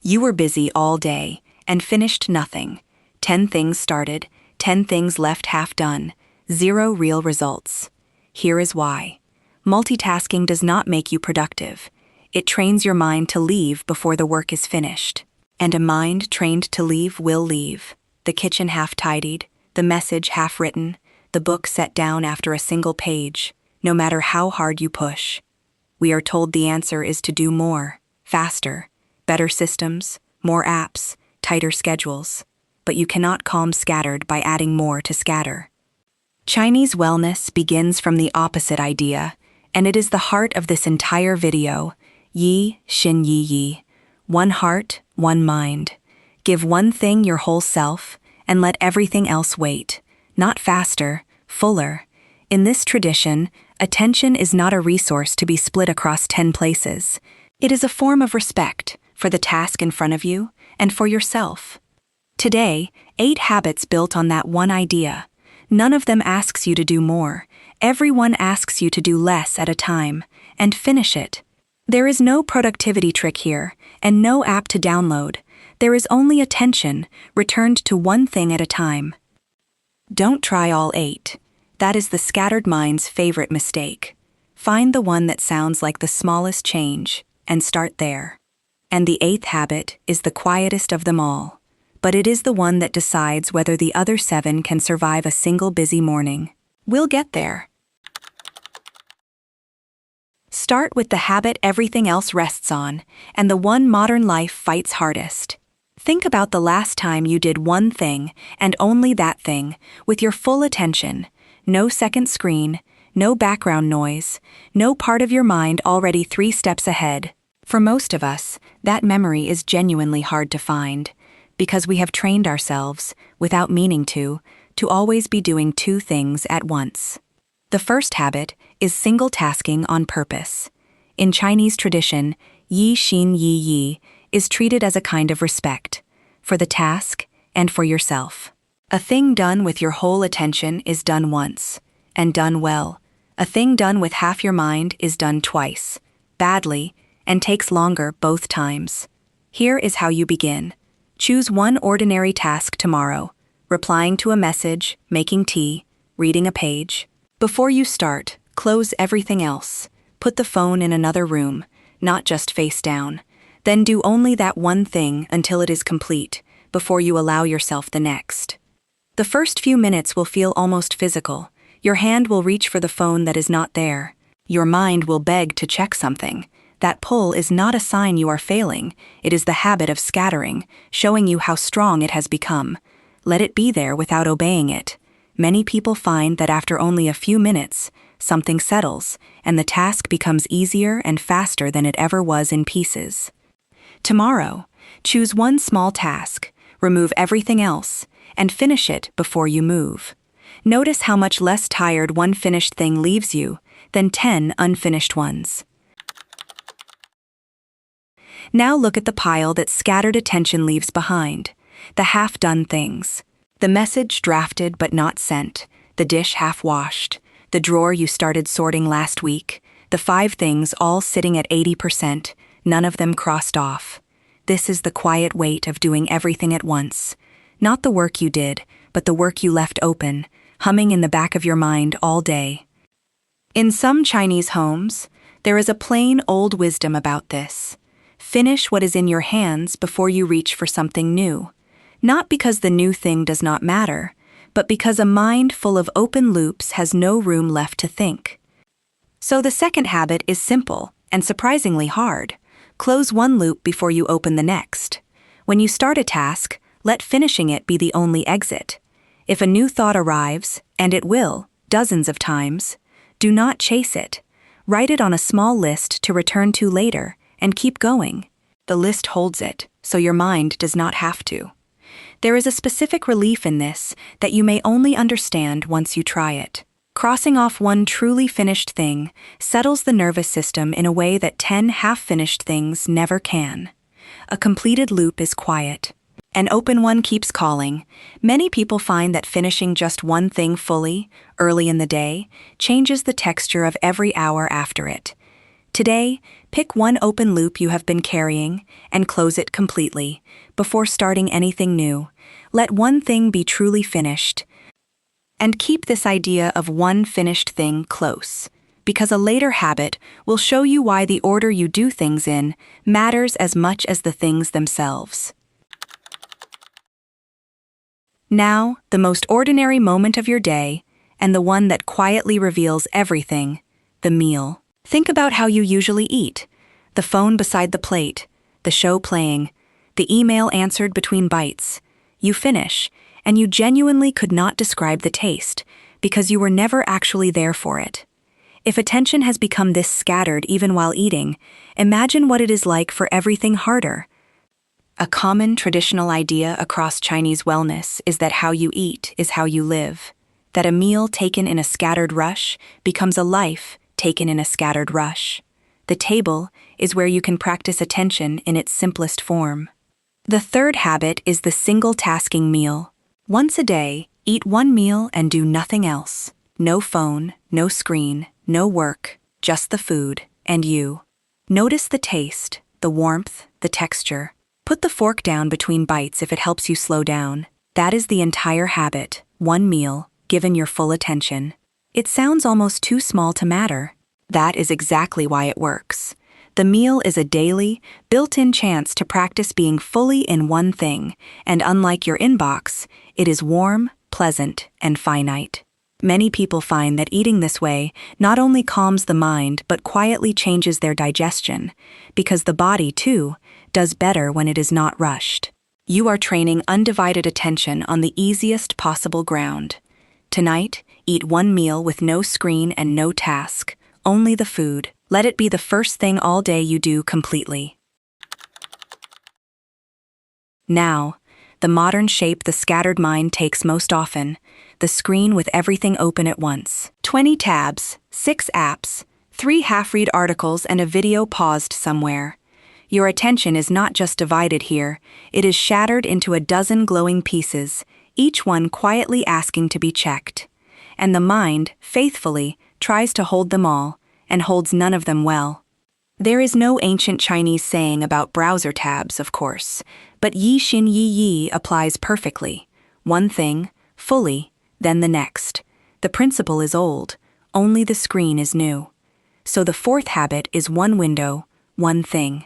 You were busy all day and finished nothing. 10 things started, 10 things left half done, 0 real results. Here is why. Multitasking does not make you productive. It trains your mind to leave before the work is finished. And a mind trained to leave will leave. The kitchen half tidied, the message half written, the book set down after a single page, no matter how hard you push. We are told the answer is to do more, faster, better systems, more apps, tighter schedules. But you cannot calm scattered by adding more to scatter. Chinese wellness begins from the opposite idea, and it is the heart of this entire video. Yi, Xin Yi Yi. One heart, one mind. Give one thing your whole self, and let everything else wait. Not faster, fuller. In this tradition, attention is not a resource to be split across 10 places. It is a form of respect for the task in front of you and for yourself. Today, 8 habits built on that one idea. None of them asks you to do more. Everyone asks you to do less at a time, and finish it. There is no productivity trick here, and no app to download. There is only attention, returned to one thing at a time. Don't try all 8. That is the scattered mind's favorite mistake. Find the one that sounds like the smallest change, and start there. And the 8th habit is the quietest of them all. But it is the one that decides whether the other 7 can survive a single busy morning. We'll get there. Start with the habit everything else rests on, and the one modern life fights hardest. Think about the last time you did one thing, and only that thing, with your full attention. No second screen, no background noise, no part of your mind already 3 steps ahead. For most of us, that memory is genuinely hard to find, because we have trained ourselves, without meaning to always be doing 2 things at once. The first habit is single tasking on purpose. In Chinese tradition, Yi Xin Yi Yi is treated as a kind of respect, for the task and for yourself. A thing done with your whole attention is done once, and done well. A thing done with half your mind is done twice, badly, and takes longer both times. Here is how you begin. Choose one ordinary task tomorrow, replying to a message, making tea, reading a page. Before you start, close everything else. Put the phone in another room, not just face down. Then do only that one thing until it is complete, before you allow yourself the next. The first few minutes will feel almost physical. Your hand will reach for the phone that is not there. Your mind will beg to check something. That pull is not a sign you are failing. It is the habit of scattering, showing you how strong it has become. Let it be there without obeying it. Many people find that after only a few minutes, something settles, and the task becomes easier and faster than it ever was in pieces. Tomorrow, choose one small task, remove everything else, and finish it before you move. Notice how much less tired one finished thing leaves you than 10 unfinished ones. Now look at the pile that scattered attention leaves behind. The half-done things. The message drafted but not sent. The dish half-washed. The drawer you started sorting last week. The 5 things all sitting at 80%, none of them crossed off. This is the quiet weight of doing everything at once. Not the work you did, but the work you left open, humming in the back of your mind all day. In some Chinese homes, there is a plain old wisdom about this. Finish what is in your hands before you reach for something new. Not because the new thing does not matter, but because a mind full of open loops has no room left to think. So the second habit is simple and surprisingly hard. Close one loop before you open the next. When you start a task, let finishing it be the only exit. If a new thought arrives, and it will, dozens of times, do not chase it. Write it on a small list to return to later, and keep going. The list holds it, so your mind does not have to. There is a specific relief in this that you may only understand once you try it. Crossing off one truly finished thing settles the nervous system in a way that 10 half-finished things never can. A completed loop is quiet. An open one keeps calling. Many people find that finishing just one thing fully, early in the day, changes the texture of every hour after it. Today, pick one open loop you have been carrying and close it completely. Before starting anything new, let one thing be truly finished. And keep this idea of one finished thing close, because a later habit will show you why the order you do things in matters as much as the things themselves. Now, the most ordinary moment of your day, and the one that quietly reveals everything, the meal. Think about how you usually eat. The phone beside the plate, the show playing, the email answered between bites. You finish, and you genuinely could not describe the taste, because you were never actually there for it. If attention has become this scattered even while eating, imagine what it is like for everything harder. A common traditional idea across Chinese wellness is that how you eat is how you live, that a meal taken in a scattered rush becomes a life taken in a scattered rush. The table is where you can practice attention in its simplest form. The third habit is the single-tasking meal. Once a day, eat one meal and do nothing else. No phone, no screen, no work, just the food and you. Notice the taste, the warmth, the texture. Put the fork down between bites if it helps you slow down. That is the entire habit, one meal, given your full attention. It sounds almost too small to matter. That is exactly why it works. The meal is a daily, built-in chance to practice being fully in one thing, and unlike your inbox, it is warm, pleasant, and finite. Many people find that eating this way not only calms the mind but quietly changes their digestion, because the body, too, does better when it is not rushed. You are training undivided attention on the easiest possible ground. Tonight, eat one meal with no screen and no task, only the food. Let it be the first thing all day you do completely. Now, the modern shape the scattered mind takes most often, the screen with everything open at once. 20 tabs, 6 apps, 3 half-read articles and a video paused somewhere. Your attention is not just divided here, it is shattered into a dozen glowing pieces, each one quietly asking to be checked. And the mind, faithfully, tries to hold them all, and holds none of them well. There is no ancient Chinese saying about browser tabs, of course, but yi xin yi yi applies perfectly. One thing, fully, then the next. The principle is old, only the screen is new. So the fourth habit is one window, one thing.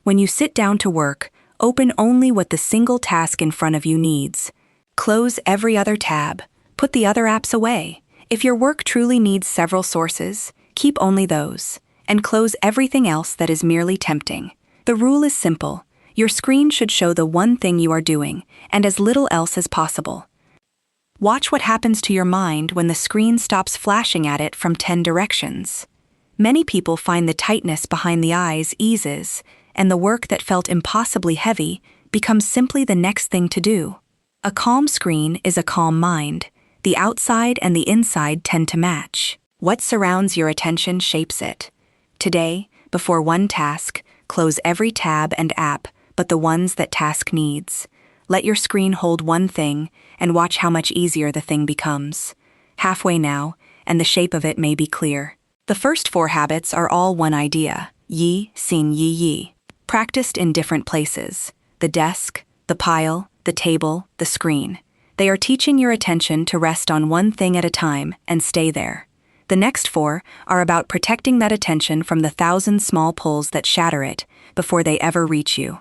When you sit down to work, open only what the single task in front of you needs. Close every other tab, put the other apps away. If your work truly needs several sources, keep only those, and close everything else that is merely tempting. The rule is simple. Your screen should show the one thing you are doing, and as little else as possible. Watch what happens to your mind when the screen stops flashing at it from 10 directions. Many people find the tightness behind the eyes eases, and the work that felt impossibly heavy becomes simply the next thing to do. A calm screen is a calm mind. The outside and the inside tend to match. What surrounds your attention shapes it. Today, before one task, close every tab and app but the ones that task needs. Let your screen hold one thing and watch how much easier the thing becomes. Halfway now, and the shape of it may be clear. The first 4 habits are all one idea, yi, xin, yi, yi, practiced in different places. The desk, the pile, the table, the screen. They are teaching your attention to rest on one thing at a time and stay there. The next 4 are about protecting that attention from the 1,000 small pulls that shatter it before they ever reach you.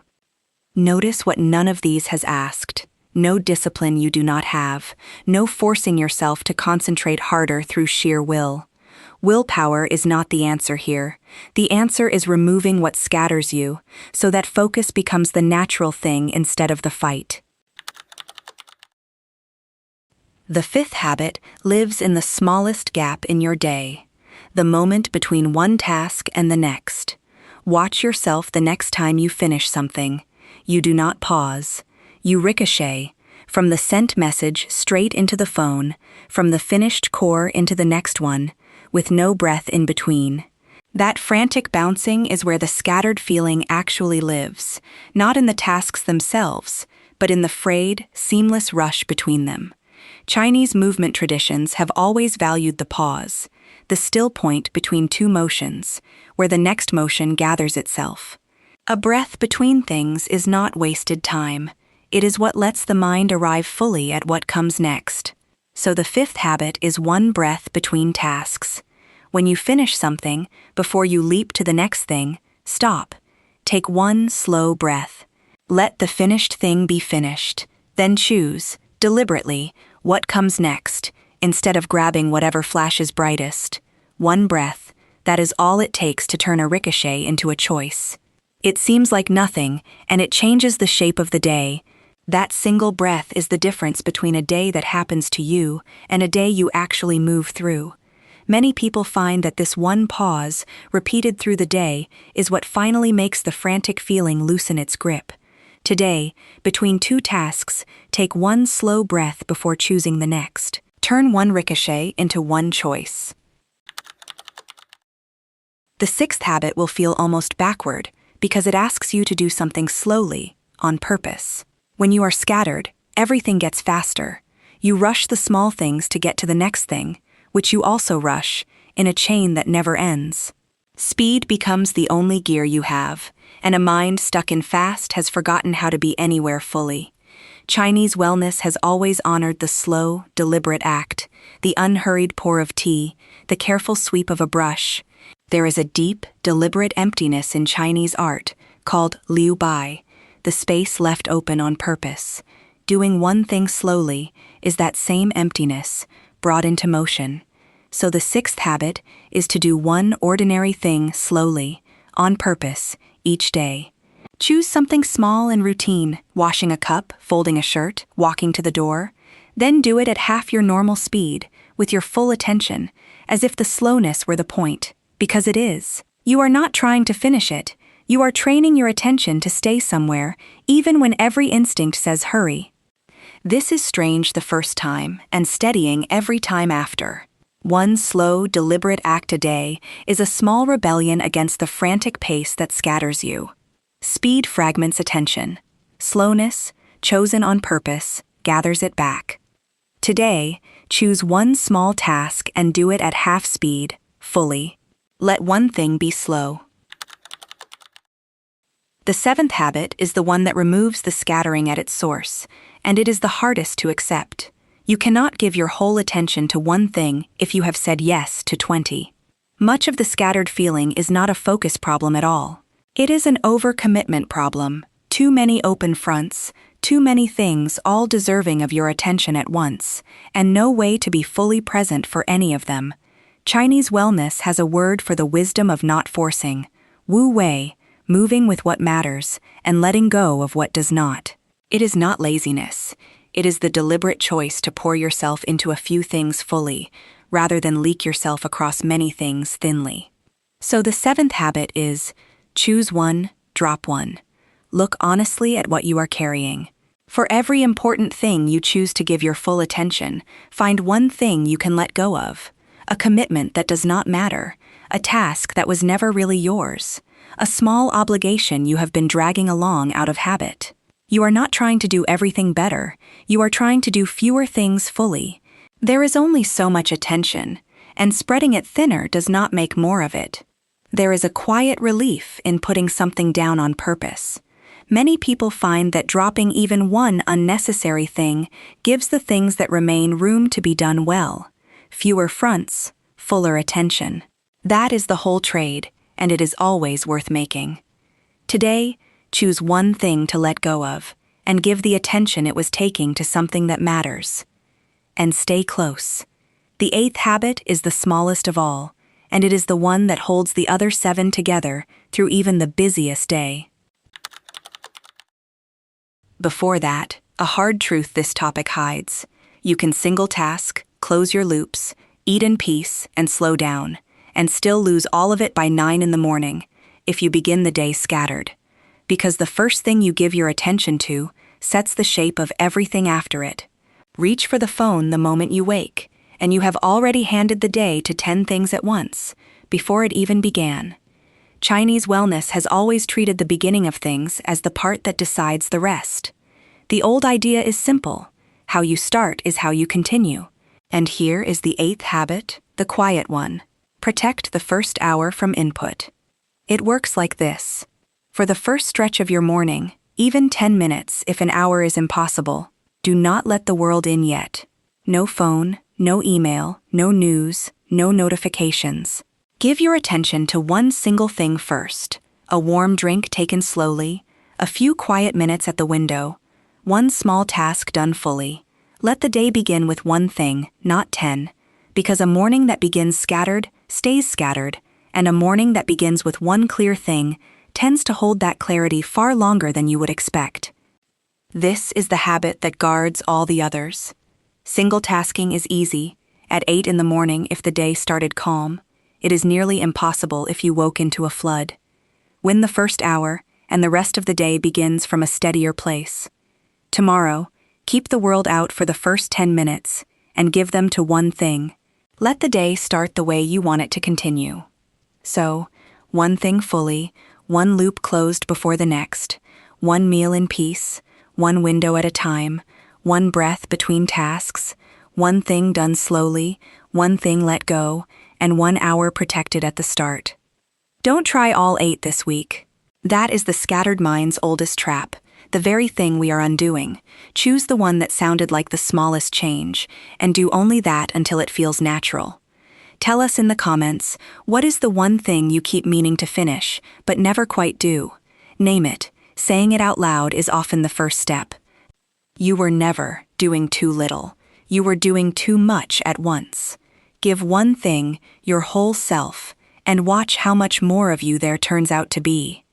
Notice what none of these has asked. No discipline you do not have, no forcing yourself to concentrate harder through sheer will. Willpower is not the answer here. The answer is removing what scatters you, so that focus becomes the natural thing instead of the fight. The 5th habit lives in the smallest gap in your day, the moment between one task and the next. Watch yourself the next time you finish something. You do not pause. You ricochet, from the sent message straight into the phone, from the finished core into the next one, with no breath in between. That frantic bouncing is where the scattered feeling actually lives, not in the tasks themselves, but in the frayed, seamless rush between them. Chinese movement traditions have always valued the pause. the still point between two motions, where the next motion gathers itself. A breath between things is not wasted time. It is what lets the mind arrive fully at what comes next. So the fifth habit is one breath between tasks. When you finish something, before you leap to the next thing, stop. Take one slow breath. Let the finished thing be finished. Then choose, deliberately, what comes next, instead of grabbing whatever flashes brightest. One breath, that is all it takes to turn a ricochet into a choice. It seems like nothing, and it changes the shape of the day. That single breath is the difference between a day that happens to you and a day you actually move through. Many people find that this one pause, repeated through the day, is what finally makes the frantic feeling loosen its grip. Today, between two tasks, take one slow breath before choosing the next. Turn one ricochet into one choice. The sixth habit will feel almost backward because it asks you to do something slowly, on purpose. When you are scattered, everything gets faster. You rush the small things to get to the next thing, which you also rush, in a chain that never ends. Speed becomes the only gear you have, and a mind stuck in fast has forgotten how to be anywhere fully. Chinese wellness has always honored the slow, deliberate act, the unhurried pour of tea, the careful sweep of a brush. There is a deep, deliberate emptiness in Chinese art, called liu bai, the space left open on purpose. Doing one thing slowly is that same emptiness, brought into motion. So the sixth habit is to do one ordinary thing slowly, on purpose, each day. Choose something small and routine, washing a cup, folding a shirt, walking to the door. Then do it at half your normal speed, with your full attention, as if the slowness were the point, because it is. You are not trying to finish it. You are training your attention to stay somewhere, even when every instinct says hurry. This is strange the first time and steadying every time after. One slow, deliberate act a day is a small rebellion against the frantic pace that scatters you. Speed fragments attention. Slowness, chosen on purpose, gathers it back. Today, choose one small task and do it at half speed, fully. Let one thing be slow. The seventh habit is the one that removes the scattering at its source, and it is the hardest to accept. You cannot give your whole attention to one thing if you have said yes to 20. Much of the scattered feeling is not a focus problem at all. It is an overcommitment problem. Too many open fronts, too many things all deserving of your attention at once, and no way to be fully present for any of them. Chinese wellness has a word for the wisdom of not forcing, wu wei, moving with what matters and letting go of what does not. It is not laziness. It is the deliberate choice to pour yourself into a few things fully, rather than leak yourself across many things thinly. So the seventh habit is, choose one, drop one. Look honestly at what you are carrying. For every important thing you choose to give your full attention, find one thing you can let go of. A commitment that does not matter, a task that was never really yours, a small obligation you have been dragging along out of habit. You are not trying to do everything better, you are trying to do fewer things fully. There is only so much attention, and spreading it thinner does not make more of it. There is a quiet relief in putting something down on purpose. Many people find that dropping even one unnecessary thing gives the things that remain room to be done well. Fewer fronts, fuller attention. That is the whole trade, and it is always worth making. Today, choose one thing to let go of, and give the attention it was taking to something that matters. And stay close. The eighth habit is the smallest of all, and it is the one that holds the other 7 together through even the busiest day. Before that, a hard truth this topic hides. You can single task, close your loops, eat in peace, and slow down, and still lose all of it by 9 in the morning, if you begin the day scattered. Because the first thing you give your attention to sets the shape of everything after it. Reach for the phone the moment you wake, and you have already handed the day to 10 things at once, before it even began. Chinese wellness has always treated the beginning of things as the part that decides the rest. The old idea is simple. How you start is how you continue. And here is the eighth habit, the quiet one. Protect the first hour from input. It works like this. For the first stretch of your morning, even 10 minutes if an hour is impossible, do not let the world in yet. No phone, no email, no news, no notifications. Give your attention to one single thing first. A warm drink taken slowly, a few quiet minutes at the window, one small task done fully. Let the day begin with one thing, not 10, because a morning that begins scattered stays scattered, and a morning that begins with one clear thing tends to hold that clarity far longer than you would expect. This is the habit that guards all the others. Single tasking is easy, at 8 in the morning if the day started calm. It is nearly impossible if you woke into a flood. Win the first hour, and the rest of the day begins from a steadier place. Tomorrow, keep the world out for the first 10 minutes, and give them to one thing. Let the day start the way you want it to continue. So, one thing fully, one loop closed before the next, one meal in peace, one window at a time, one breath between tasks, one thing done slowly, one thing let go, and 1 hour protected at the start. Don't try all 8 this week. That is the scattered mind's oldest trap, the very thing we are undoing. Choose the one that sounded like the smallest change, and do only that until it feels natural. Tell us in the comments, what is the one thing you keep meaning to finish, but never quite do? Name it. Saying it out loud is often the first step. You were never doing too little. You were doing too much at once. Give one thing, your whole self, and watch how much more of you there turns out to be.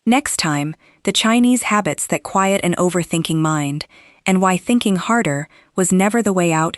Next time, the Chinese habits that quiet an overthinking mind, and why thinking harder was never the way out.